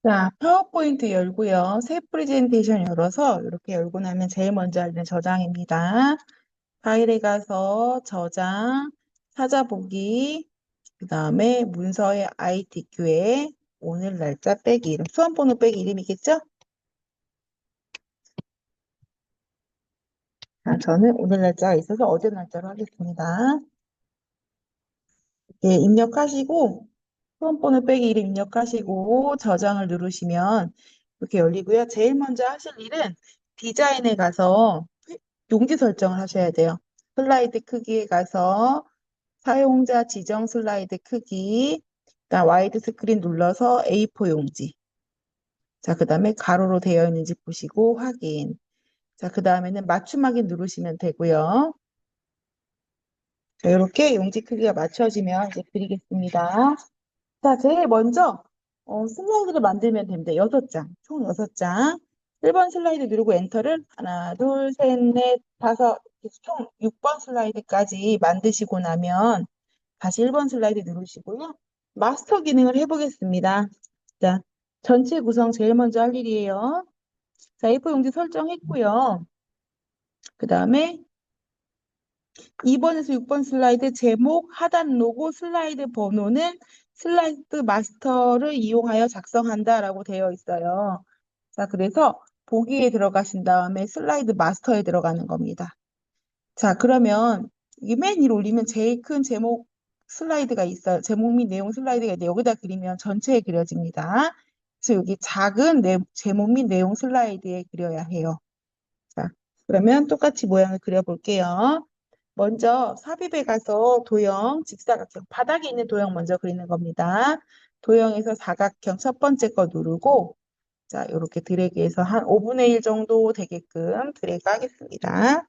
자, 파워포인트 열고요. 새 프레젠테이션 열어서 이렇게 열고 나면 제일 먼저 하는 저장입니다. 파일에 가서 저장, 찾아보기, 그 다음에 문서의 ITQ에 오늘 날짜 빼기 이름, 수험번호 빼기 이름이겠죠? 자, 저는 오늘 날짜가 있어서 어제 날짜로 하겠습니다. 예, 입력하시고 수험번호 빼기 이름 입력하시고 저장을 누르시면 이렇게 열리고요. 제일 먼저 하실 일은 디자인에 가서 용지 설정을 하셔야 돼요. 슬라이드 크기에 가서 사용자 지정 슬라이드 크기, 그다음 와이드 스크린 눌러서 A4 용지. 자, 그 다음에 가로로 되어 있는지 보시고 확인. 자, 그 다음에는 맞춤 확인 누르시면 되고요. 자, 이렇게 용지 크기가 맞춰지면 이제 그리겠습니다. 자, 제일 먼저 슬라이드를 만들면 됩니다. 6장, 총 6장. 1번 슬라이드 누르고 엔터를 하나, 둘, 셋, 넷, 다섯, 총 6번 슬라이드까지 만드시고 나면 다시 1번 슬라이드 누르시고요. 마스터 기능을 해보겠습니다. 자, 전체 구성 제일 먼저 할 일이에요. 자, A4 용지 설정했고요. 그 다음에 2번에서 6번 슬라이드 제목, 하단 로고, 슬라이드 번호는 슬라이드 마스터를 이용하여 작성한다라고 되어 있어요. 자, 그래서 보기에 들어가신 다음에 슬라이드 마스터에 들어가는 겁니다. 자, 그러면 이게 맨 위로 올리면 제일 큰 제목 슬라이드가 있어요. 제목 및 내용 슬라이드가 있는데 여기다 그리면 전체에 그려집니다. 그래서 여기 작은 제목 및 내용 슬라이드에 그려야 해요. 자, 그러면 똑같이 모양을 그려볼게요. 먼저 삽입에 가서 도형, 직사각형, 바닥에 있는 도형 먼저 그리는 겁니다. 도형에서 사각형 첫 번째 거 누르고, 자, 이렇게 드래그해서 한 5분의 1 정도 되게끔 드래그 하겠습니다.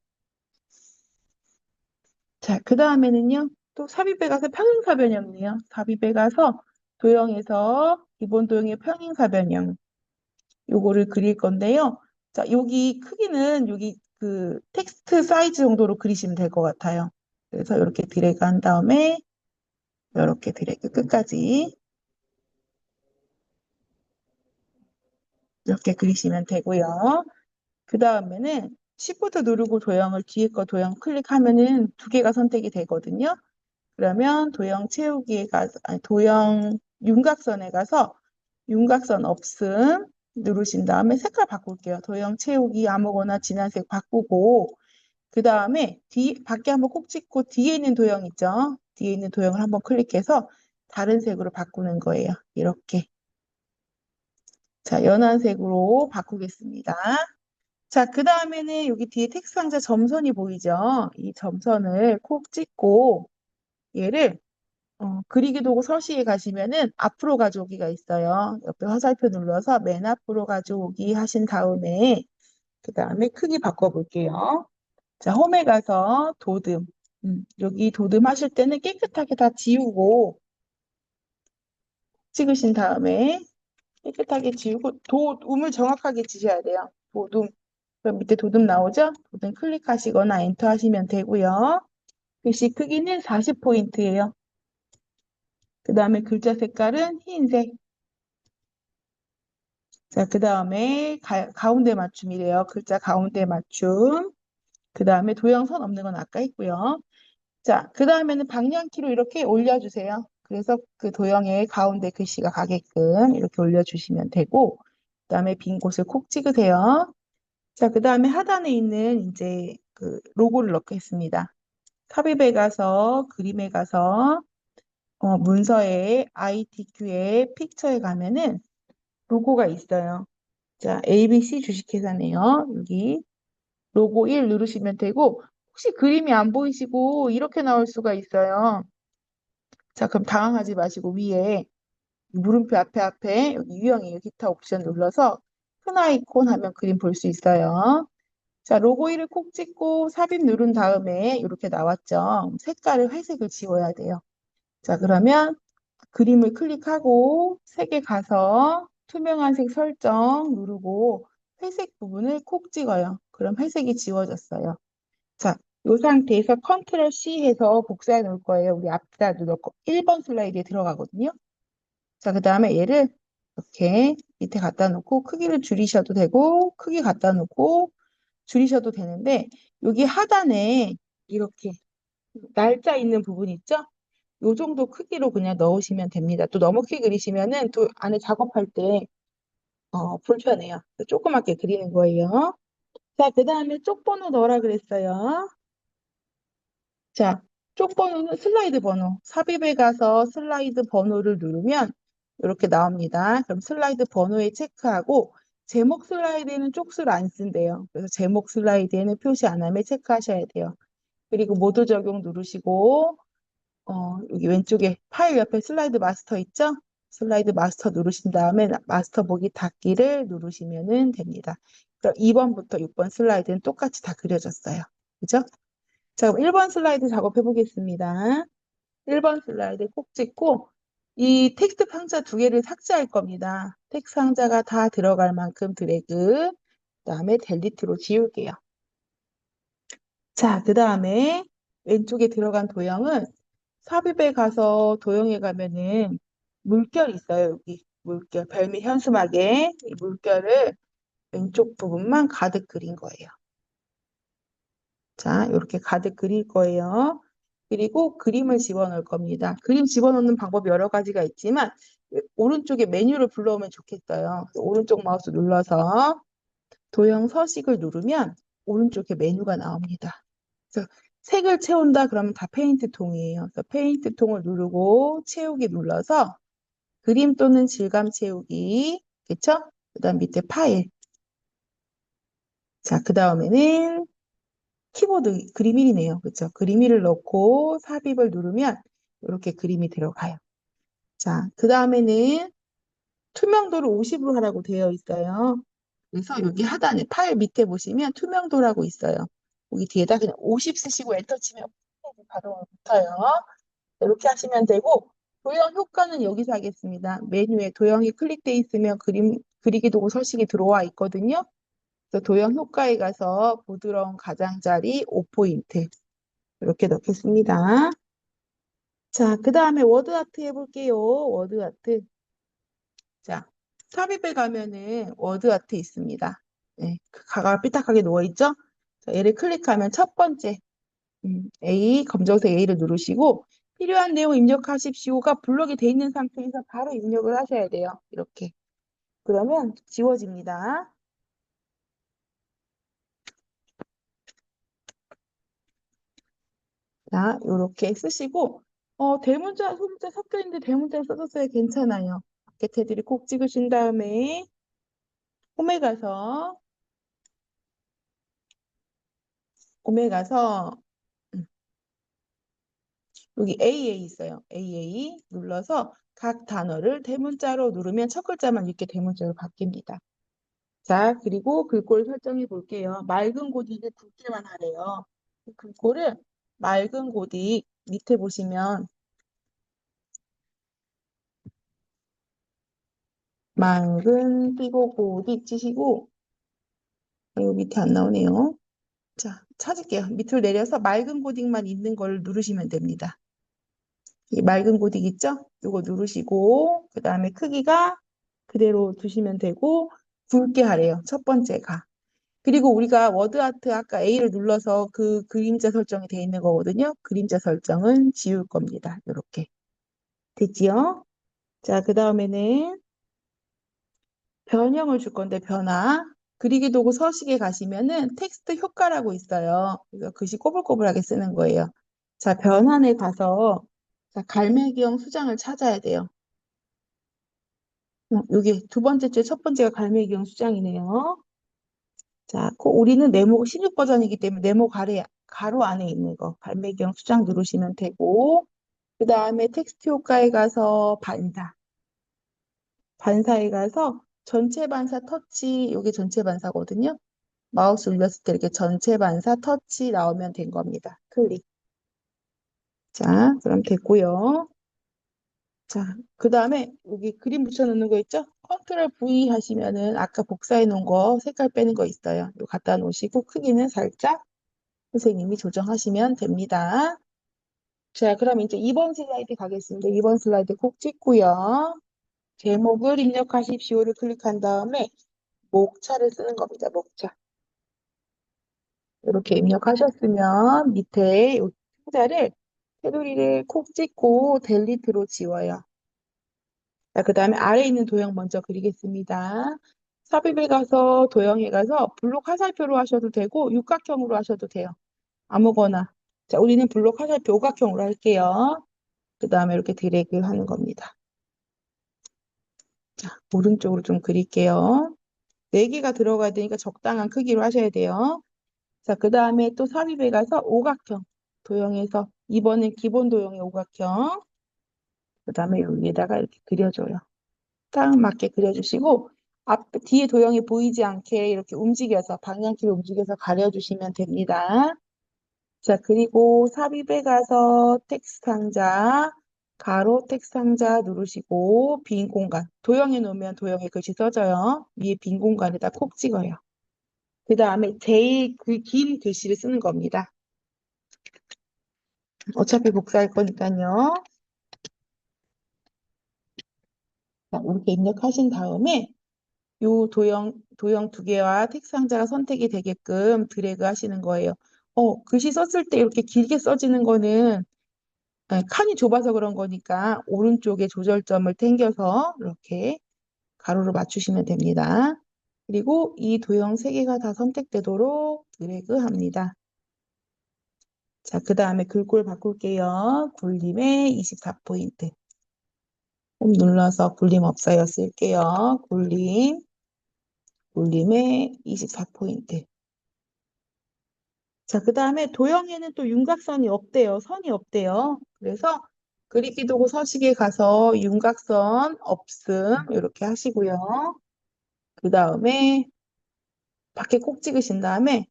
자, 그 다음에는요, 또 삽입에 가서 평행사변형이에요. 삽입에 가서 도형에서 기본 도형의 평행사변형, 요거를 그릴 건데요. 자, 여기 크기는 여기 그 텍스트 사이즈 정도로 그리시면 될 것 같아요. 그래서 이렇게 드래그 한 다음에 이렇게 드래그 끝까지 이렇게 그리시면 되고요. 그 다음에는 Shift 누르고 도형을 뒤에 거 도형 클릭하면은 두 개가 선택이 되거든요. 그러면 도형 채우기에 가서 아니, 도형 윤곽선에 가서 윤곽선 없음 누르신 다음에 색깔 바꿀게요. 도형 채우기 아무거나 진한 색 바꾸고 그 다음에 밖에 한번 콕 찍고 뒤에 있는 도형 있죠? 뒤에 있는 도형을 한번 클릭해서 다른 색으로 바꾸는 거예요. 이렇게. 자, 연한 색으로 바꾸겠습니다. 자, 그 다음에는 여기 뒤에 텍스트 상자 점선이 보이죠? 이 점선을 콕 찍고 얘를 그리기 도구 서식에 가시면은 앞으로 가져오기가 있어요. 옆에 화살표 눌러서 맨 앞으로 가져오기 하신 다음에 그 다음에 크기 바꿔볼게요. 자, 홈에 가서 도듬. 여기 도듬 하실 때는 깨끗하게 다 지우고 찍으신 다음에 깨끗하게 지우고 도움을 정확하게 지셔야 돼요. 도둠. 그럼 밑에 도둠 나오죠? 도둠 클릭하시거나 엔터 하시면 되고요. 글씨 크기는 40포인트예요. 그 다음에 글자 색깔은 흰색. 자, 그 다음에 가운데 맞춤이래요. 글자 가운데 맞춤. 그 다음에 도형선 없는 건 아까 했고요. 자, 그 다음에는 방향키로 이렇게 올려주세요. 그래서 그 도형의 가운데 글씨가 가게끔 이렇게 올려주시면 되고, 그 다음에 빈 곳을 콕 찍으세요. 자, 그 다음에 하단에 있는 이제 그 로고를 넣겠습니다. 삽입에 가서, 그림에 가서, 문서에, ITQ에, 픽처에 가면은 로고가 있어요. 자, ABC 주식회사네요. 여기 로고 1 누르시면 되고, 혹시 그림이 안 보이시고 이렇게 나올 수가 있어요. 자, 그럼 당황하지 마시고 위에 물음표 앞에 여기 유형이에요. 기타 옵션 눌러서 큰 아이콘 하면 그림 볼 수 있어요. 자, 로고 1을 콕 찍고 삽입 누른 다음에 이렇게 나왔죠. 색깔을 회색을 지워야 돼요. 자, 그러면 그림을 클릭하고 색에 가서 투명한 색 설정 누르고 회색 부분을 콕 찍어요. 그럼 회색이 지워졌어요. 자, 이 상태에서 컨트롤 C 해서 복사해 놓을 거예요. 우리 앞에다 넣고 1번 슬라이드에 들어가거든요. 자, 그 다음에 얘를 이렇게 밑에 갖다 놓고 크기를 줄이셔도 되고 크기 갖다 놓고 줄이셔도 되는데 여기 하단에 이렇게 날짜 있는 부분 있죠? 요 정도 크기로 그냥 넣으시면 됩니다. 또 너무 크게 그리시면은 또 안에 작업할 때 불편해요. 조그맣게 그리는 거예요. 자, 그 다음에 쪽번호 넣으라 그랬어요. 자, 쪽번호는 슬라이드 번호. 삽입에 가서 슬라이드 번호를 누르면 이렇게 나옵니다. 그럼 슬라이드 번호에 체크하고 제목 슬라이드에는 쪽수를 안 쓴대요. 그래서 제목 슬라이드에는 표시 안 하면 체크하셔야 돼요. 그리고 모두 적용 누르시고 여기 왼쪽에 파일 옆에 슬라이드 마스터 있죠? 슬라이드 마스터 누르신 다음에 마스터 보기 닫기를 누르시면 됩니다. 그럼 2번부터 6번 슬라이드는 똑같이 다 그려졌어요. 그죠? 자, 그럼 1번 슬라이드 작업해 보겠습니다. 1번 슬라이드 콕 찍고 이 텍스트 상자 두 개를 삭제할 겁니다. 텍스트 상자가 다 들어갈 만큼 드래그, 그다음에 델리트로 지울게요. 자, 그다음에 왼쪽에 들어간 도형은 삽입에 가서 도형에 가면은 물결 있어요. 여기 물결, 별미 현수막에 이 물결을 왼쪽 부분만 가득 그린 거예요. 자, 이렇게 가득 그릴 거예요. 그리고 그림을 집어넣을 겁니다. 그림 집어넣는 방법이 여러 가지가 있지만 오른쪽에 메뉴를 불러오면 좋겠어요. 오른쪽 마우스 눌러서 도형 서식을 누르면 오른쪽에 메뉴가 나옵니다. 그래서 색을 채운다 그러면 다 페인트 통이에요. 그래서 페인트 통을 누르고 채우기 눌러서 그림 또는 질감 채우기, 그쵸? 그다음 밑에 파일. 자, 그 다음에는 키보드 그림 1이네요. 그쵸? 그림 1을 넣고 삽입을 누르면 이렇게 그림이 들어가요. 자, 그 다음에는 투명도를 50으로 하라고 되어 있어요. 그래서 여기 하단에 파일 밑에 보시면 투명도라고 있어요. 여기 뒤에다 그냥 50 쓰시고 엔터 치면 자동으로 붙어요. 이렇게 하시면 되고 도형 효과는 여기서 하겠습니다. 메뉴에 도형이 클릭돼 있으면 그리기 도구 서식이 들어와 있거든요. 그래서 도형 효과에 가서 부드러운 가장자리 5포인트 이렇게 넣겠습니다. 자, 그 다음에 워드 아트 해볼게요. 워드 아트. 자, 삽입에 가면은 워드 아트 있습니다. 네, 그 가가 삐딱하게 누워있죠? 자, 얘를 클릭하면 첫 번째 A, 검정색 A를 누르시고 필요한 내용 입력하십시오가 블록이 돼 있는 상태에서 바로 입력을 하셔야 돼요. 이렇게. 그러면 지워집니다. 자, 이렇게 쓰시고 대문자, 소문자 섞여 있는데 대문자 써줬어요. 괜찮아요. 게테들이 꼭 찍으신 다음에 홈에 가서 홈에 가서 음, 여기 AA 있어요. AA 눌러서 각 단어를 대문자로 누르면 첫 글자만 이렇게 대문자로 바뀝니다. 자, 그리고 글꼴 설정해 볼게요. 맑은 고딕을 굵게만 하래요. 글꼴을 맑은 고딕 밑에 보시면 맑은 띄고 고딕 치시고 여기 밑에 안 나오네요. 자, 찾을게요. 밑으로 내려서 맑은 고딕만 있는 걸 누르시면 됩니다. 이 맑은 고딕 있죠? 이거 누르시고 그 다음에 크기가 그대로 두시면 되고 굵게 하래요. 첫 번째가. 그리고 우리가 워드아트 아까 A를 눌러서 그 그림자 설정이 돼 있는 거거든요. 그림자 설정은 지울 겁니다. 이렇게. 됐지요? 자, 그 다음에는 변형을 줄 건데 변화. 그리기 도구 서식에 가시면은 텍스트 효과라고 있어요. 그래서 글씨 꼬불꼬불하게 쓰는 거예요. 자, 변환에 가서 자, 갈매기형 수장을 찾아야 돼요. 여기 두 번째 줄 첫 번째가 갈매기형 수장이네요. 자, 우리는 네모 16 버전이기 때문에 네모 가로 안에 있는 거 갈매기형 수장 누르시면 되고 그 다음에 텍스트 효과에 가서 반사에 가서 전체 반사 터치 이게 전체 반사거든요. 마우스 올렸을 때 이렇게 전체 반사 터치 나오면 된 겁니다. 클릭. 자, 그럼 됐고요. 자, 그 다음에 여기 그림 붙여놓는 거 있죠? 컨트롤 V 하시면은 아까 복사해 놓은 거 색깔 빼는 거 있어요. 이거 갖다 놓으시고 크기는 살짝 선생님이 조정하시면 됩니다. 자, 그럼 이제 2번 슬라이드 가겠습니다. 2번 슬라이드 꼭 찍고요. 제목을 입력하십시오를 클릭한 다음에 목차를 쓰는 겁니다. 목차. 이렇게 입력하셨으면 밑에 이 상자를 테두리를 콕 찍고 델리트로 지워요. 자, 그 다음에 아래에 있는 도형 먼저 그리겠습니다. 삽입에 가서 도형에 가서 블록 화살표로 하셔도 되고 육각형으로 하셔도 돼요. 아무거나. 자, 우리는 블록 화살표 오각형으로 할게요. 그 다음에 이렇게 드래그 하는 겁니다. 자, 오른쪽으로 좀 그릴게요. 4개가 들어가야 되니까 적당한 크기로 하셔야 돼요. 자, 그 다음에 또 삽입에 가서 오각형 도형에서 이번엔 기본 도형의 오각형 그 다음에 여기에다가 이렇게 그려줘요. 딱 맞게 그려주시고 뒤에 도형이 보이지 않게 이렇게 움직여서 방향키를 움직여서 가려주시면 됩니다. 자, 그리고 삽입에 가서 텍스트 상자, 가로 텍스트 상자 누르시고 빈 공간, 도형에 놓으면 도형에 글씨 써져요. 위에 빈 공간에다 콕 찍어요. 그 다음에 제일 긴 글씨를 쓰는 겁니다. 어차피 복사할 거니까요. 자, 이렇게 입력하신 다음에 요 도형 2개와 텍스트 상자가 선택이 되게끔 드래그 하시는 거예요. 글씨 썼을 때 이렇게 길게 써지는 거는 칸이 좁아서 그런 거니까 오른쪽에 조절점을 당겨서 이렇게 가로로 맞추시면 됩니다. 그리고 이 도형 3개가 다 선택되도록 드래그 합니다. 자, 그 다음에 글꼴 바꿀게요. 굴림에 24포인트. 홈 눌러서 굴림 없어요 쓸게요. 굴림에 24포인트. 자, 그 다음에 도형에는 또 윤곽선이 없대요. 선이 없대요. 그래서 그리기 도구 서식에 가서 윤곽선 없음 이렇게 하시고요. 그 다음에 밖에 콕 찍으신 다음에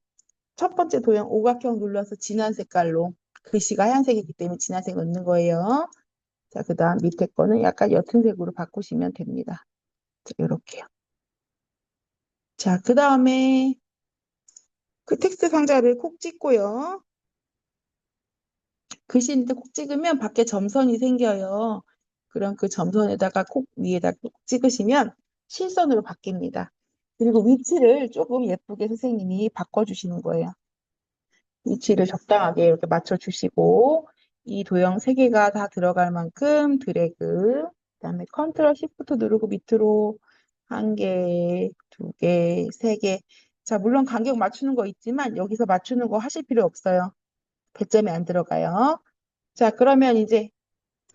첫 번째 도형 오각형 눌러서 진한 색깔로 글씨가 하얀색이기 때문에 진한색 넣는 거예요. 자, 그 다음 밑에 거는 약간 옅은 색으로 바꾸시면 됩니다. 이렇게요. 자, 그 다음에 그 텍스트 상자를 콕 찍고요. 글씨인데 콕 찍으면 밖에 점선이 생겨요. 그럼 그 점선에다가 콕 위에다 콕 찍으시면 실선으로 바뀝니다. 그리고 위치를 조금 예쁘게 선생님이 바꿔주시는 거예요. 위치를 적당하게 이렇게 맞춰주시고 이 도형 3개가 다 들어갈 만큼 드래그 그다음에 컨트롤 시프트 누르고 밑으로 1개, 2개, 3개 자 물론 간격 맞추는 거 있지만 여기서 맞추는 거 하실 필요 없어요. 배점이 안 들어가요. 자 그러면 이제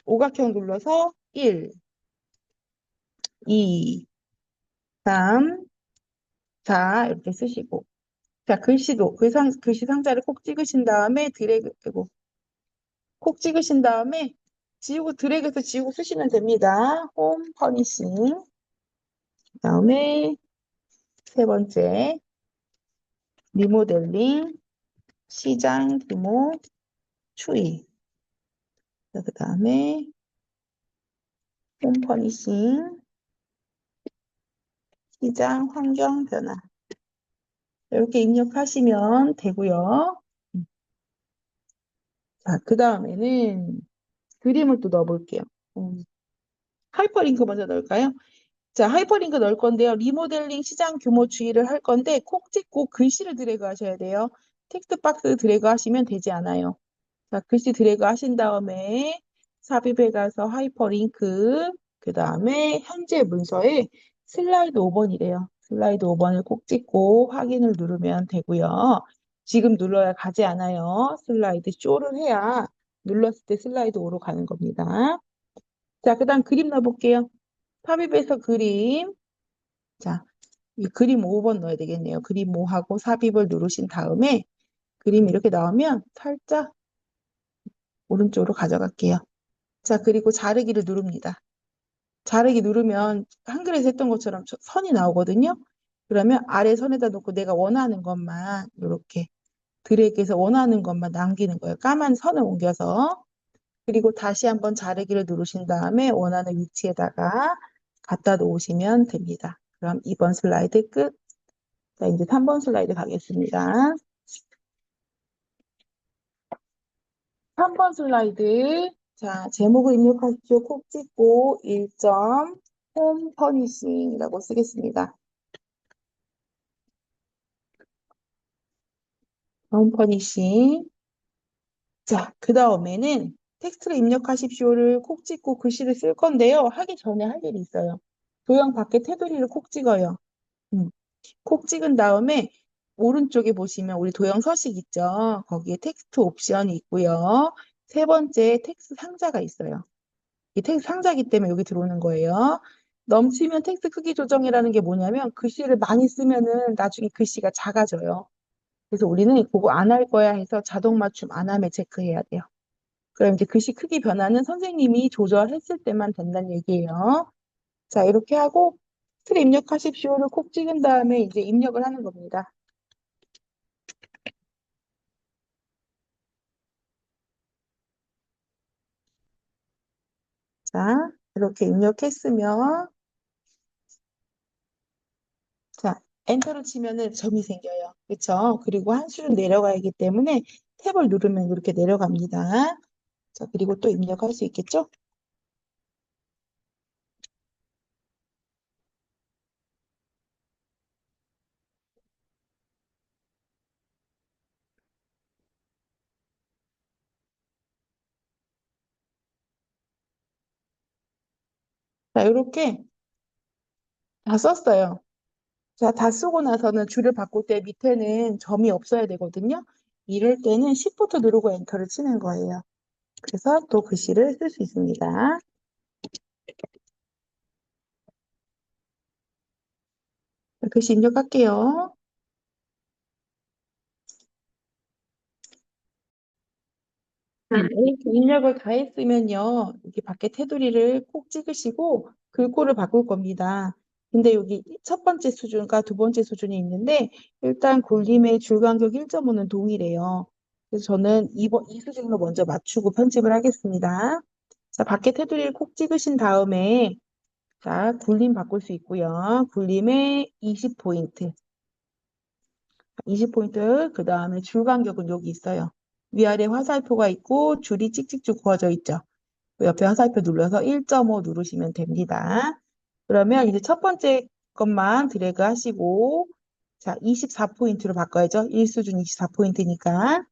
오각형 눌러서 1, 2, 3, 4 이렇게 쓰시고 자 글씨도 글씨 상자를 꼭 찍으신 다음에 드래그 콕 찍으신 다음에 지우고 드래그해서 지우고 쓰시면 됩니다. 홈 퍼니싱. 그다음에 3번째 리모델링 시장 규모 추이. 그다음에 홈 퍼니싱 시장 환경 변화. 이렇게 입력하시면 되고요. 자, 그다음에는 그림을 또 넣어볼게요. 하이퍼링크 먼저 넣을까요? 자, 하이퍼링크 넣을 건데요. 리모델링 시장 규모 추이를 할 건데 콕 찍고 글씨를 드래그 하셔야 돼요. 텍스트 박스 드래그 하시면 되지 않아요. 자, 글씨 드래그 하신 다음에 삽입에 가서 하이퍼링크 그 다음에 현재 문서에 슬라이드 5번이래요. 슬라이드 5번을 콕 찍고 확인을 누르면 되고요. 지금 눌러야 가지 않아요. 슬라이드 쇼를 해야 눌렀을 때 슬라이드 5로 가는 겁니다. 자, 그 다음 그림 넣어볼게요. 삽입에서 그림. 자, 이 그림 5번 넣어야 되겠네요. 그림 5하고 삽입을 누르신 다음에 그림이 이렇게 나오면 살짝 오른쪽으로 가져갈게요. 자, 그리고 자르기를 누릅니다. 자르기 누르면 한글에서 했던 것처럼 선이 나오거든요. 그러면 아래 선에다 놓고 내가 원하는 것만 이렇게 드래그해서 원하는 것만 남기는 거예요. 까만 선을 옮겨서. 그리고 다시 한번 자르기를 누르신 다음에 원하는 위치에다가 갖다 놓으시면 됩니다. 그럼 2번 슬라이드 끝. 자, 이제 3번 슬라이드 가겠습니다. 3번 슬라이드. 자, 제목을 입력하십시오. 콕 찍고 1점. 홈 퍼니싱이라고 쓰겠습니다. 홈 퍼니싱. 자, 그 다음에는 텍스트를 입력하십시오를 콕 찍고 글씨를 쓸 건데요. 하기 전에 할 일이 있어요. 도형 밖에 테두리를 콕 찍어요. 음. 콕 찍은 다음에 오른쪽에 보시면 우리 도형 서식 있죠? 거기에 텍스트 옵션이 있고요. 세 번째 텍스트 상자가 있어요. 이 텍스트 상자이기 때문에 여기 들어오는 거예요. 넘치면 텍스트 크기 조정이라는 게 뭐냐면 글씨를 많이 쓰면은 나중에 글씨가 작아져요. 그래서 우리는 그거 안 할 거야 해서 자동 맞춤 안 함에 체크해야 돼요. 그럼 이제 글씨 크기 변화는 선생님이 조절했을 때만 된다는 얘기예요. 자, 이렇게 하고 틀 입력하십시오를 콕 찍은 다음에 이제 입력을 하는 겁니다. 자, 이렇게 입력했으면 자, 엔터를 치면은 점이 생겨요. 그렇죠? 그리고 한 수준 내려가야 하기 때문에 탭을 누르면 이렇게 내려갑니다. 자, 그리고 또 입력할 수 있겠죠? 자, 이렇게 다 썼어요. 자, 다 쓰고 나서는 줄을 바꿀 때 밑에는 점이 없어야 되거든요. 이럴 때는 Shift 누르고 엔터를 치는 거예요. 그래서 또 글씨를 쓸 수 있습니다. 자, 글씨 입력할게요. 이렇게 입력을 다 했으면요. 여기 밖에 테두리를 콕 찍으시고 글꼴을 바꿀 겁니다. 근데 여기 첫 번째 수준과 두 번째 수준이 있는데 일단 굴림의 줄 간격 1.5는 동일해요. 그래서 저는 이 수준으로 먼저 맞추고 편집을 하겠습니다. 자, 밖에 테두리를 콕 찍으신 다음에 자, 굴림 바꿀 수 있고요. 굴림의 20포인트. 20포인트, 그 다음에 줄 간격은 여기 있어요. 위아래 화살표가 있고 줄이 찍찍쭉 그어져 있죠. 그 옆에 화살표 눌러서 1.5 누르시면 됩니다. 그러면 이제 첫 번째 것만 드래그 하시고 자, 24포인트로 바꿔야죠. 1수준 24포인트니까.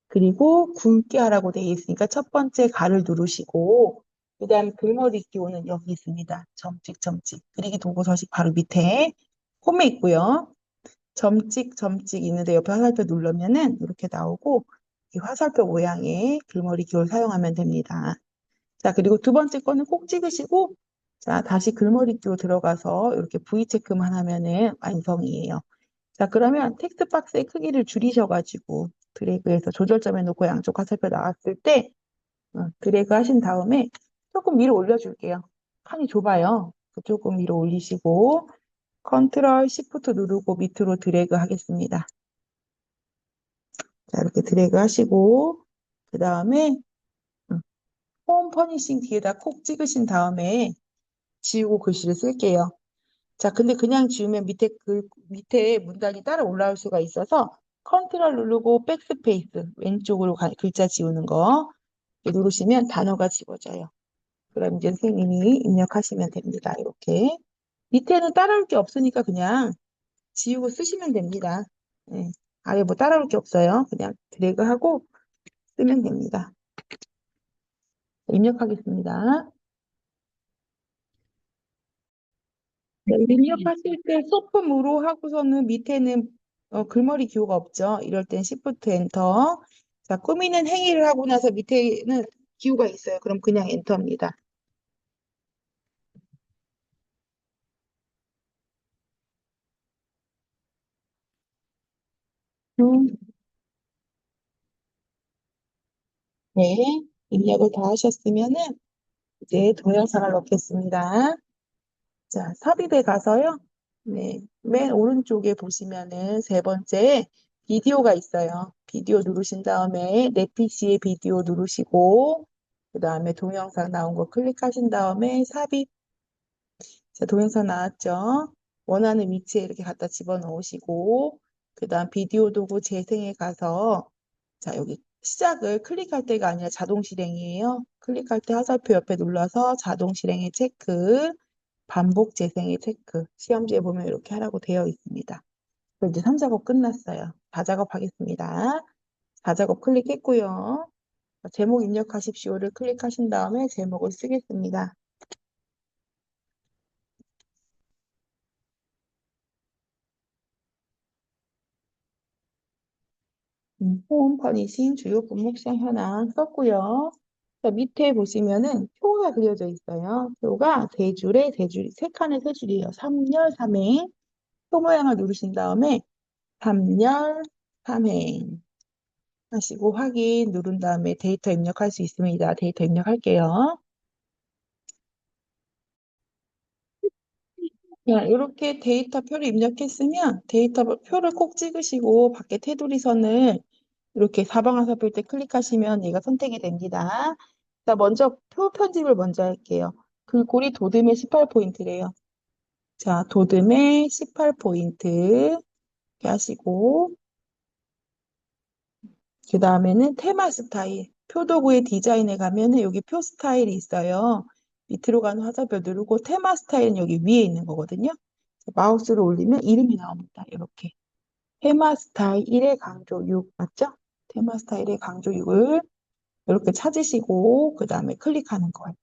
그리고 굵게 하라고 되어 있으니까 첫 번째 가를 누르시고 그 다음 글머리 기호는 여기 있습니다. 점찍 점찍. 그리기 도구 서식 바로 밑에 홈에 있고요. 점찍 있는데 옆에 화살표 누르면은 이렇게 나오고 이 화살표 모양의 글머리 기호를 사용하면 됩니다. 자, 그리고 두 번째 거는 꼭 찍으시고 자, 다시 글머리 기호 들어가서 이렇게 V 체크만 하면은 완성이에요. 자, 그러면 텍스트 박스의 크기를 줄이셔가지고 드래그해서 조절점에 놓고 양쪽 화살표 나왔을 때 드래그 하신 다음에 조금 위로 올려줄게요. 칸이 좁아요. 조금 위로 올리시고 컨트롤 시프트 누르고 밑으로 드래그 하겠습니다. 자, 이렇게 드래그 하시고 그 다음에 홈 퍼니싱 뒤에다 콕 찍으신 다음에 지우고 글씨를 쓸게요. 자, 근데 그냥 지우면 밑에 문단이 따라 올라올 수가 있어서 컨트롤 누르고 백스페이스 왼쪽으로 글자 지우는 거 누르시면 단어가 지워져요. 그럼 이제 선생님이 입력하시면 됩니다. 이렇게. 밑에는 따라올 게 없으니까 그냥 지우고 쓰시면 됩니다. 네. 아래 뭐 따라올 게 없어요. 그냥 드래그하고 쓰면 됩니다. 입력하겠습니다. 네, 입력하실 때 소품으로 하고서는 밑에는 글머리 기호가 없죠. 이럴 땐 Shift 엔터. 자, 꾸미는 행위를 하고 나서 밑에는 기호가 있어요. 그럼 그냥 엔터입니다. 음, 네, 입력을 다 하셨으면은 이제 동영상을 넣겠습니다. 자, 삽입에 가서요. 네, 맨 오른쪽에 보시면은 세 번째 비디오가 있어요. 비디오 누르신 다음에 내 PC의 비디오 누르시고 그 다음에 동영상 나온 거 클릭하신 다음에 삽입. 자, 동영상 나왔죠? 원하는 위치에 이렇게 갖다 집어넣으시고 그 다음 비디오 도구 재생에 가서 자, 여기 시작을 클릭할 때가 아니라 자동 실행이에요. 클릭할 때 화살표 옆에 눌러서 자동 실행에 체크. 반복 재생의 체크. 시험지에 보면 이렇게 하라고 되어 있습니다. 그럼 이제 3작업 끝났어요. 4작업 하겠습니다. 4작업 클릭했고요. 제목 입력하십시오를 클릭하신 다음에 제목을 쓰겠습니다. 홈 퍼니싱 주요 품목 시장 현황 썼고요. 자, 밑에 보시면은 표가 그려져 있어요. 표가 세 줄에 세 줄, 세 칸에 세 줄이에요. 3열 3행. 표 모양을 누르신 다음에 3열 3행 하시고 확인 누른 다음에 데이터 입력할 수 있습니다. 데이터 입력할게요. 자, 이렇게 데이터 표를 입력했으면 데이터 표를 꼭 찍으시고 밖에 테두리 선을 이렇게 사방화살표 때 클릭하시면 얘가 선택이 됩니다. 자, 먼저 표 편집을 먼저 할게요. 글꼴이 도듬의 18포인트래요. 자, 도듬의 18포인트 이렇게 하시고 그 다음에는 테마 스타일. 표 도구의 디자인에 가면은 여기 표 스타일이 있어요. 밑으로 가는 화살표 누르고 테마 스타일은 여기 위에 있는 거거든요. 마우스를 올리면 이름이 나옵니다. 이렇게. 테마 스타일 1의 강조 6 맞죠? 테마 스타일의 강조 6을 이렇게 찾으시고 그 다음에 클릭하는 거예요.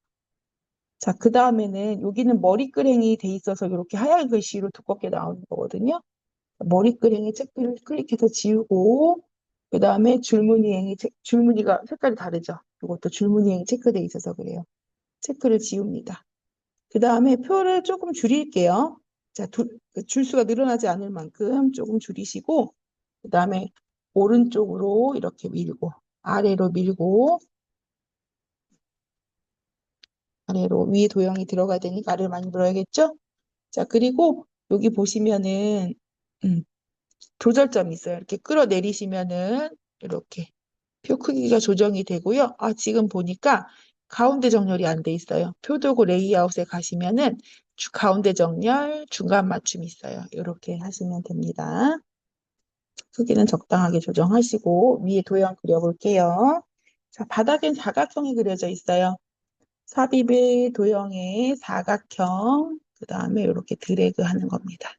자, 그 다음에는 여기는 머리끄랭이 돼 있어서 이렇게 하얀 글씨로 두껍게 나오는 거거든요. 머리끄랭이 체크를 클릭해서 지우고 그 다음에 줄무늬행이 줄무늬가 색깔이 다르죠. 이것도 줄무늬행이 체크돼 있어서 그래요. 체크를 지웁니다. 그 다음에 표를 조금 줄일게요. 자, 줄수가 늘어나지 않을 만큼 조금 줄이시고 그 다음에 오른쪽으로 이렇게 밀고 아래로 밀고 아래로 위에 도형이 들어가야 되니까 아래를 많이 밀어야겠죠? 자, 그리고 여기 보시면은 음, 조절점이 있어요. 이렇게 끌어내리시면은 이렇게 표 크기가 조정이 되고요. 아, 지금 보니까 가운데 정렬이 안 돼 있어요. 표도구 레이아웃에 가시면은 가운데 정렬, 중간 맞춤이 있어요. 이렇게 하시면 됩니다. 크기는 적당하게 조정하시고 위에 도형 그려볼게요. 자, 바닥엔 사각형이 그려져 있어요. 삽입의 도형의 사각형, 그 다음에 이렇게 드래그 하는 겁니다.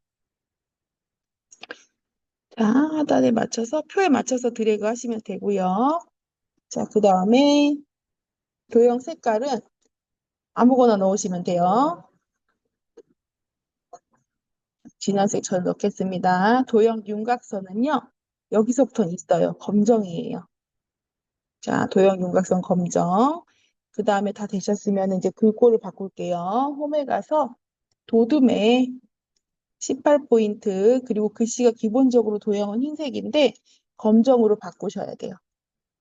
자, 하단에 맞춰서, 표에 맞춰서 드래그 하시면 되고요. 자, 그 다음에 도형 색깔은 아무거나 넣으시면 돼요. 진한색 전 넣겠습니다. 도형 윤곽선은요, 여기서부터 있어요. 검정이에요. 자, 도형 윤곽선 검정. 그 다음에 다 되셨으면 이제 글꼴을 바꿀게요. 홈에 가서 도둠에 18포인트, 그리고 글씨가 기본적으로 도형은 흰색인데 검정으로 바꾸셔야 돼요.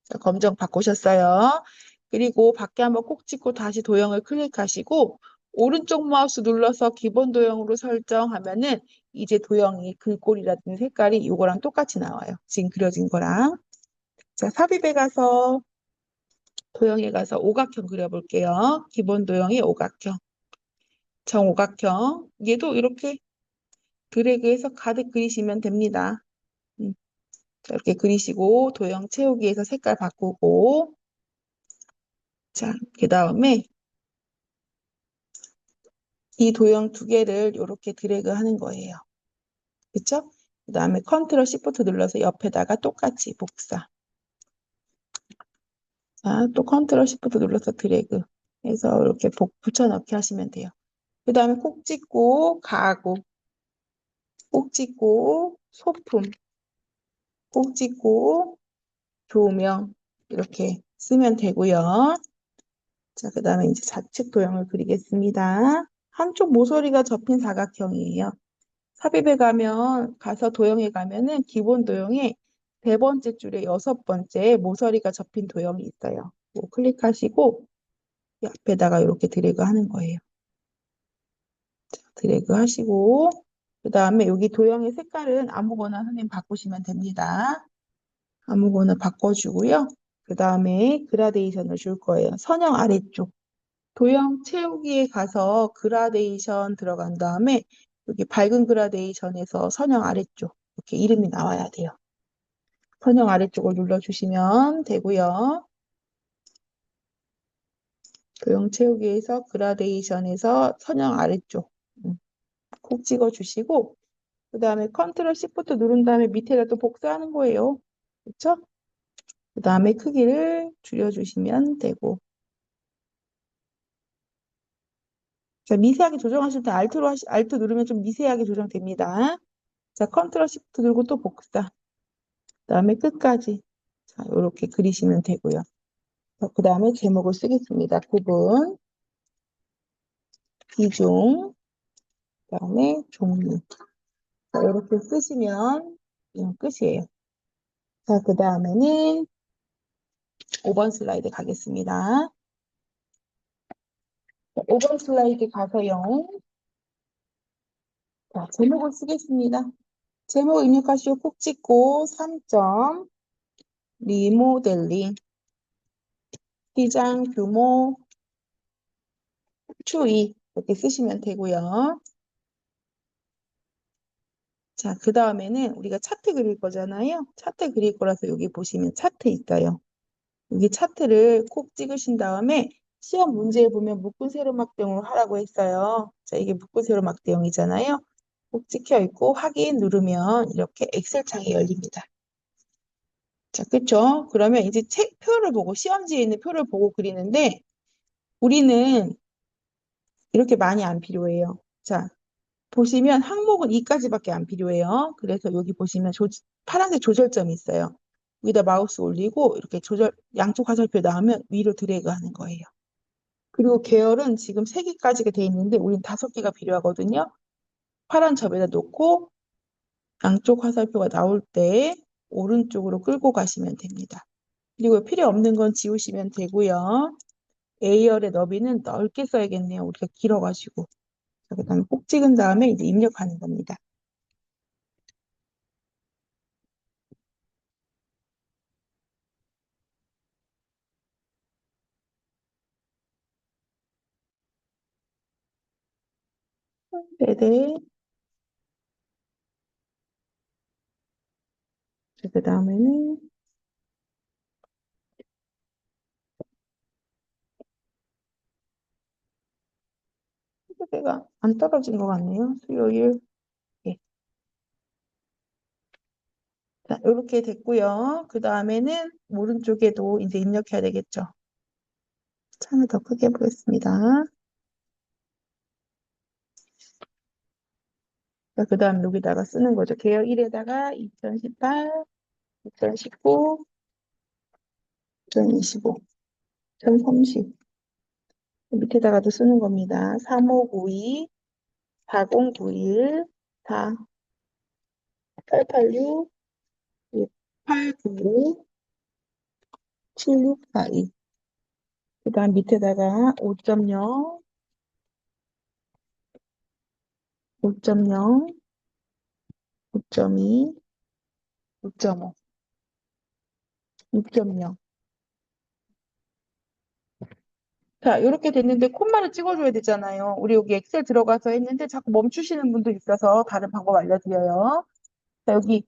자, 검정 바꾸셨어요. 그리고 밖에 한번 콕 찍고 다시 도형을 클릭하시고 오른쪽 마우스 눌러서 기본 도형으로 설정하면은 이제 도형이 글꼴이라든지 색깔이 이거랑 똑같이 나와요. 지금 그려진 거랑. 자, 삽입에 가서 도형에 가서 오각형 그려볼게요. 기본 도형이 오각형, 정오각형. 얘도 이렇게 드래그해서 가득 그리시면 됩니다. 자, 이렇게 그리시고 도형 채우기에서 색깔 바꾸고 자, 그 다음에 이 도형 두 개를 이렇게 드래그 하는 거예요. 그쵸? 그 다음에 컨트롤 시프트 눌러서 옆에다가 똑같이 복사. 자, 또 컨트롤 시프트 눌러서 드래그 해서 이렇게 붙여넣기 하시면 돼요. 그 다음에 콕 찍고 가구, 콕 찍고 소품, 콕 찍고 조명 이렇게 쓰면 되고요. 자, 그 다음에 이제 좌측 도형을 그리겠습니다. 한쪽 모서리가 접힌 사각형이에요. 삽입에 가서 도형에 가면은 기본 도형에 세 번째 줄에 여섯 번째 모서리가 접힌 도형이 있어요. 클릭하시고 옆에다가 이렇게 드래그 하는 거예요. 자, 드래그 하시고 그 다음에 여기 도형의 색깔은 아무거나 선생님 바꾸시면 됩니다. 아무거나 바꿔주고요. 그 다음에 그라데이션을 줄 거예요. 선형 아래쪽. 도형 채우기에 가서 그라데이션 들어간 다음에 여기 밝은 그라데이션에서 선형 아래쪽 이렇게 이름이 나와야 돼요. 선형 아래쪽을 눌러주시면 되고요. 도형 채우기에서 그라데이션에서 선형 아래쪽 음, 콕 찍어주시고 그 다음에 컨트롤 Shift 누른 다음에 밑에다 또 복사하는 거예요. 그렇죠? 그 다음에 크기를 줄여주시면 되고 자, 미세하게 조정하실 때 Alt 누르면 좀 미세하게 조정됩니다. 자, 컨트롤 Shift 누르고 또 복사. 그 다음에 끝까지. 자, 이렇게 그리시면 되고요. 그 다음에 제목을 쓰겠습니다. 구분, 비중, 그 다음에 종류. 자, 이렇게 쓰시면 끝이에요. 자, 그 다음에는 5번 슬라이드 가겠습니다. 5번 슬라이드 가서요. 자, 제목을 쓰겠습니다. 제목 입력하시고 콕 찍고 3점, 리모델링, 시장 규모, 추이 이렇게 쓰시면 되고요. 자, 그 다음에는 우리가 차트 그릴 거잖아요. 차트 그릴 거라서 여기 보시면 차트 있어요. 여기 차트를 콕 찍으신 다음에 시험 문제에 보면 묶은 세로막 대응으로 하라고 했어요. 자, 이게 묶은 세로막 대응이잖아요. 콕 찍혀 있고 확인 누르면 이렇게 엑셀 창이 열립니다. 자, 그쵸? 그러면 이제 책 표를 보고 시험지에 있는 표를 보고 그리는데 우리는 이렇게 많이 안 필요해요. 자, 보시면 항목은 2까지밖에 안 필요해요. 그래서 여기 보시면 파란색 조절점이 있어요. 여기다 마우스 올리고 이렇게 양쪽 화살표 나오면 위로 드래그 하는 거예요. 그리고 계열은 지금 3개까지가 돼 있는데 우린 5개가 필요하거든요. 파란 접에다 놓고 양쪽 화살표가 나올 때 오른쪽으로 끌고 가시면 됩니다. 그리고 필요 없는 건 지우시면 되고요. A열의 너비는 넓게 써야겠네요. 우리가 길어가지고. 그다음에 꼭 찍은 다음에 이제 입력하는 겁니다. 네네. 그 다음에는 수요일가 안 떨어진 것 같네요. 수요일. 예. 자, 이렇게 됐고요. 그 다음에는 오른쪽에도 이제 입력해야 되겠죠. 창을 더 크게 해보겠습니다. 자, 그 다음 여기다가 쓰는 거죠. 계열 1에다가 2018, 2019, 2025, 2030. 밑에다가도 쓰는 겁니다. 3592, 4091, 4, 886, 895, 7642. 그 다음 밑에다가 5.0, 5.0, 5.2, 5.5, 6.0. 자, 이렇게 됐는데 콤마를 찍어줘야 되잖아요. 우리 여기 엑셀 들어가서 했는데 자꾸 멈추시는 분도 있어서 다른 방법 알려드려요. 자, 여기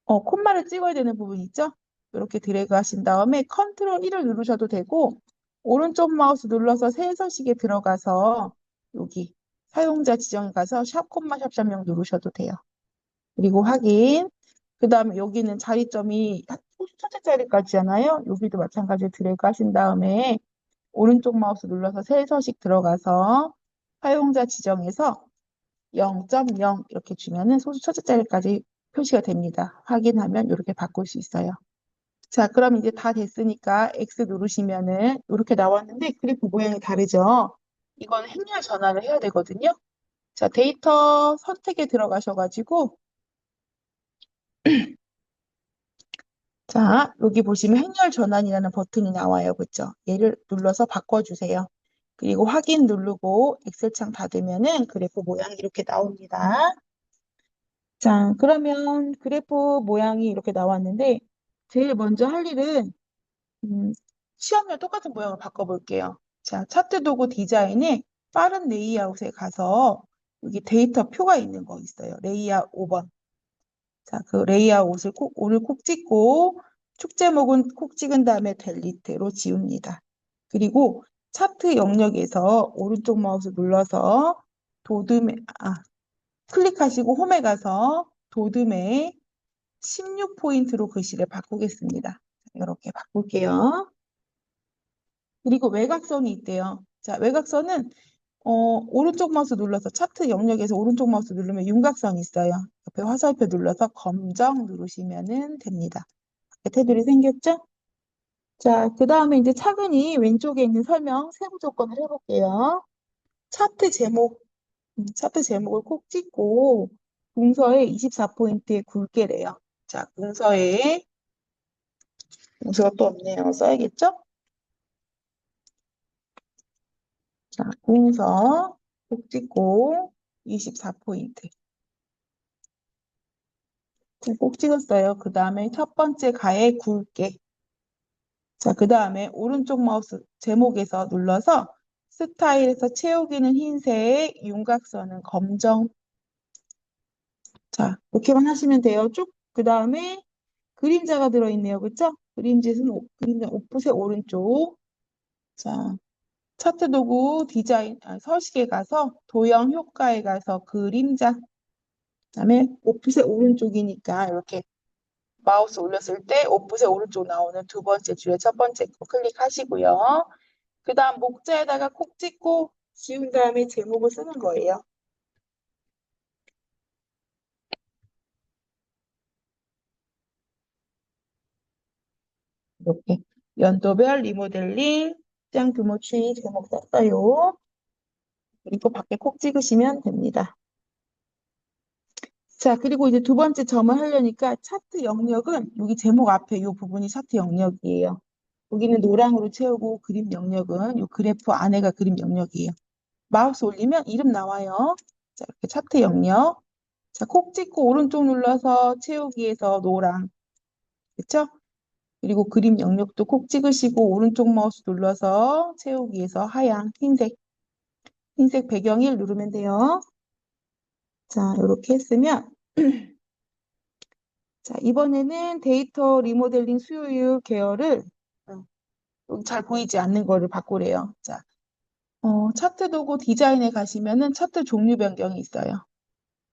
콤마를 찍어야 되는 부분 있죠? 이렇게 드래그 하신 다음에 컨트롤 1을 누르셔도 되고 오른쪽 마우스 눌러서 새 서식에 들어가서 여기 사용자 지정에 가서 샵 콤마 샵샵명 누르셔도 돼요. 그리고 확인. 그 다음에 여기는 자리점이 첫째 자리까지잖아요. 여기도 마찬가지로 드래그 하신 다음에 오른쪽 마우스 눌러서 새 서식 들어가서 사용자 지정에서 0.0 이렇게 주면은 소수 첫째 자리까지 표시가 됩니다. 확인하면 이렇게 바꿀 수 있어요. 자, 그럼 이제 다 됐으니까 X 누르시면은 이렇게 나왔는데 그래프 모양이 다르죠? 이건 행렬 전환을 해야 되거든요. 자, 데이터 선택에 들어가셔가지고 자, 여기 보시면 행렬 전환이라는 버튼이 나와요. 그죠? 얘를 눌러서 바꿔주세요. 그리고 확인 누르고 엑셀창 닫으면은 그래프 모양이 이렇게 나옵니다. 자, 그러면 그래프 모양이 이렇게 나왔는데 제일 먼저 할 일은 시험용 똑같은 모양을 바꿔볼게요. 자, 차트 도구 디자인에 빠른 레이아웃에 가서 여기 데이터 표가 있는 거 있어요. 레이아웃 5번. 자, 그 레이아웃을 오늘 콕 찍고 축 제목은 콕 찍은 다음에 델리트로 지웁니다. 그리고 차트 영역에서 오른쪽 마우스 눌러서 도듬에, 클릭하시고 홈에 가서 도듬에 16포인트로 글씨를 바꾸겠습니다. 이렇게 바꿀게요. 그리고 외곽선이 있대요. 자, 외곽선은 오른쪽 마우스 눌러서 차트 영역에서 오른쪽 마우스 누르면 윤곽선이 있어요. 옆에 화살표 눌러서 검정 누르시면 됩니다. 테두리 생겼죠? 자, 그 다음에 이제 차근히 왼쪽에 있는 설명 세부 조건을 해볼게요. 차트 제목, 차트 제목을 콕 찍고 문서에 24포인트의 굵게래요. 자, 문서가 또 없네요. 써야겠죠? 자, 문서 콕 찍고 24포인트. 꼭 찍었어요. 그 다음에 첫 번째 가에 굵게. 자, 그 다음에 오른쪽 마우스 제목에서 눌러서 스타일에서 채우기는 흰색, 윤곽선은 검정. 자, 이렇게만 하시면 돼요. 쭉. 그 다음에 그림자가 들어있네요. 그쵸? 그림자 오붓의 오른쪽. 자, 차트 도구 디자인, 서식에 가서 도형 효과에 가서 그림자. 그다음에 오붓의 오른쪽이니까 이렇게 마우스 올렸을 때 오붓의 오른쪽 나오는 두 번째 줄에 첫 번째 거 클릭하시고요. 그 다음 목자에다가 콕 찍고 지운 다음에 제목을 쓰는 거예요. 이렇게 연도별 리모델링 시장 규모 추이 제목 썼어요. 그리고 밖에 콕 찍으시면 됩니다. 자, 그리고 이제 두 번째 점을 하려니까 차트 영역은 여기 제목 앞에 이 부분이 차트 영역이에요. 여기는 노랑으로 채우고 그림 영역은 이 그래프 안에가 그림 영역이에요. 마우스 올리면 이름 나와요. 자, 이렇게 차트 영역. 자, 콕 찍고 오른쪽 눌러서 채우기에서 노랑. 그쵸? 그리고 그림 영역도 콕 찍으시고 오른쪽 마우스 눌러서 채우기에서 하양, 흰색 배경 1 누르면 돼요. 자, 이렇게 했으면 자, 이번에는 데이터 리모델링 수요일 계열을 여기 잘 보이지 않는 거를 바꾸래요. 자, 차트 도구 디자인에 가시면은 차트 종류 변경이 있어요.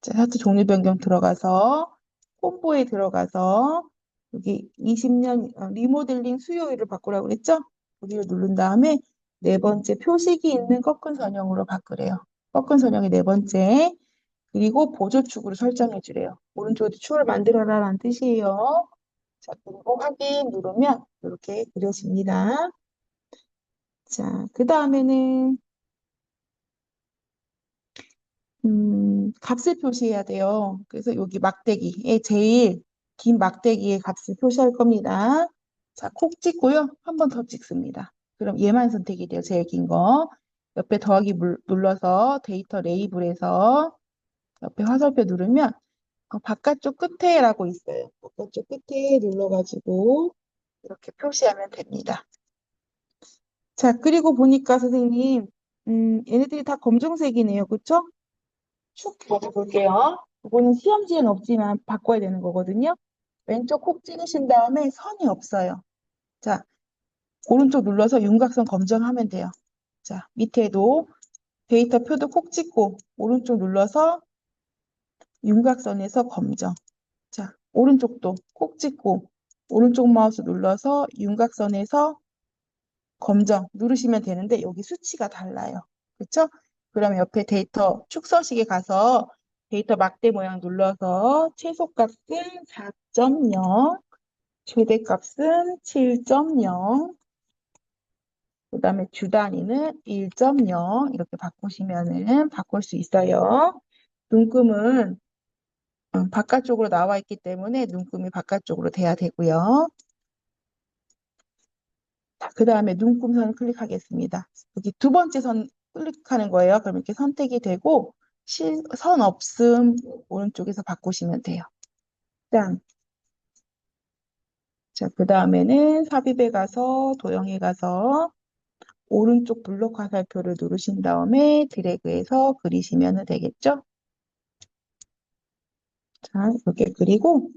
자, 차트 종류 변경 들어가서 콤보에 들어가서 여기 20년 리모델링 수요일을 바꾸라고 그랬죠? 여기를 누른 다음에 네 번째 표식이 있는 꺾은 선형으로 바꾸래요. 꺾은 선형의 네 번째. 그리고 보조축으로 설정해 주래요. 오른쪽에 축을 만들어라라는 뜻이에요. 자, 그리고 확인 누르면 이렇게 그려집니다. 자, 그 다음에는 값을 표시해야 돼요. 그래서 여기 막대기에 제일 긴 막대기의 값을 표시할 겁니다. 자, 콕 찍고요. 한 번 더 찍습니다. 그럼 얘만 선택이 돼요. 제일 긴 거. 옆에 더하기 눌러서 데이터 레이블에서 옆에 화살표 누르면 바깥쪽 끝에라고 있어요. 바깥쪽 끝에 눌러가지고 이렇게 표시하면 됩니다. 자, 그리고 보니까 선생님, 얘네들이 다 검정색이네요. 그쵸? 축 볼게요. 이거는 시험지에는 없지만 바꿔야 되는 거거든요. 왼쪽 콕 찍으신 다음에 선이 없어요. 자, 오른쪽 눌러서 윤곽선 검정하면 돼요. 자, 밑에도 데이터 표도 콕 찍고 오른쪽 눌러서 윤곽선에서 검정. 자, 오른쪽도 콕 찍고 오른쪽 마우스 눌러서 윤곽선에서 검정 누르시면 되는데 여기 수치가 달라요. 그렇죠? 그러면 옆에 데이터 축서식에 가서 데이터 막대 모양 눌러서 최소값은 4.0, 최대값은 7.0, 그 다음에 주 단위는 1.0 이렇게 바꾸시면은 바꿀 수 있어요. 눈금은 바깥쪽으로 나와 있기 때문에 눈금이 바깥쪽으로 돼야 되고요. 그 다음에 눈금선을 클릭하겠습니다. 여기 두 번째 선 클릭하는 거예요. 그럼 이렇게 선택이 되고 선 없음 오른쪽에서 바꾸시면 돼요. 짠. 자, 그 다음에는 삽입에 가서 도형에 가서 오른쪽 블록 화살표를 누르신 다음에 드래그해서 그리시면 되겠죠? 자, 이렇게 그리고